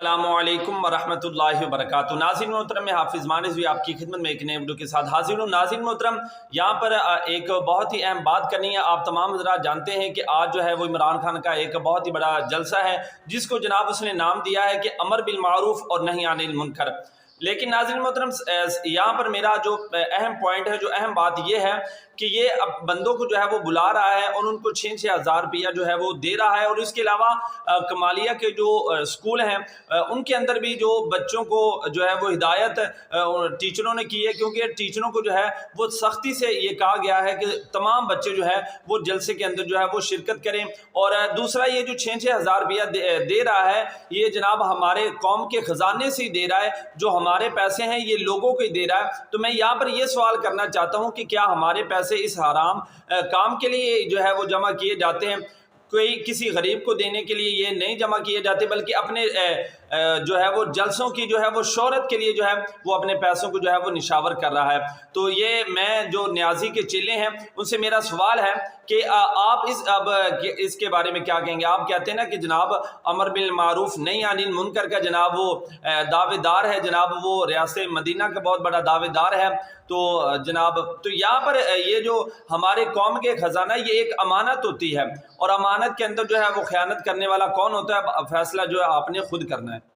السلام علیکم ورحمۃ اللہ وبرکاتہ۔ ناظرین محترم، میں حافظ مانس بھی آپ کی خدمت میں ایک نئے ویڈیو کے ساتھ حاضر ہوں۔ ناظرین محترم، یہاں پر ایک بہت ہی اہم بات کرنی ہے۔ آپ تمام حضرات جانتے ہیں کہ آج جو ہے وہ عمران خان کا ایک بہت ہی بڑا جلسہ ہے، جس کو جناب اس نے نام دیا ہے کہ امر بالمعروف اور نہی عن المنکر۔ لیکن ناظرین محترم، یہاں پر میرا جو اہم پوائنٹ ہے، جو اہم بات یہ ہے کہ یہ اب بندوں کو جو ہے وہ بلا رہا ہے اور ان کو 6,000 روپیہ جو ہے وہ دے رہا ہے، اور اس کے علاوہ کمالیہ کے جو اسکول ہیں ان کے اندر بھی جو بچوں کو جو ہے وہ ہدایت ٹیچروں نے کی ہے، کیونکہ ٹیچروں کو جو ہے وہ سختی سے یہ کہا گیا ہے کہ تمام بچے جو ہے وہ جلسے کے اندر جو ہے وہ شرکت کریں۔ اور دوسرا، یہ جو 6,000 روپیہ دے رہا ہے، یہ جناب ہمارے قوم کے خزانے سے ہی دے رہا ہے، جو ہمارے پیسے ہیں یہ لوگوں کو ہی دے رہا ہے۔ تو میں یہاں پر یہ سوال کرنا چاہتا ہوں کہ کیا ہمارے پیسے اس حرام کام کے لیے جو ہے وہ جمع کیے جاتے ہیں؟ کوئی کسی غریب کو دینے کے لیے یہ نہیں جمع کیے جاتے، بلکہ اپنے جو ہے وہ جلسوں کی جو ہے وہ شہرت کے لیے جو ہے وہ اپنے پیسوں کو جو ہے وہ نشاور کر رہا ہے۔ تو یہ میں جو نیازی کے چیلے ہیں ان سے میرا سوال ہے کہ آپ اس کے بارے میں کیا کہیں گے؟ آپ کہتے ہیں نا کہ جناب امر بالمعروف نہی عن المنکر کا جناب وہ دعوے دار ہے، جناب وہ ریاست مدینہ کا بہت بڑا دعوے دار ہے۔ تو جناب تو یہاں پر یہ جو ہمارے قوم کے خزانہ، یہ ایک امانت ہوتی ہے، اور امانت کے اندر جو ہے وہ خیانت کرنے والا کون ہوتا ہے، فیصلہ جو ہے آپ نے خود کرنا ہے۔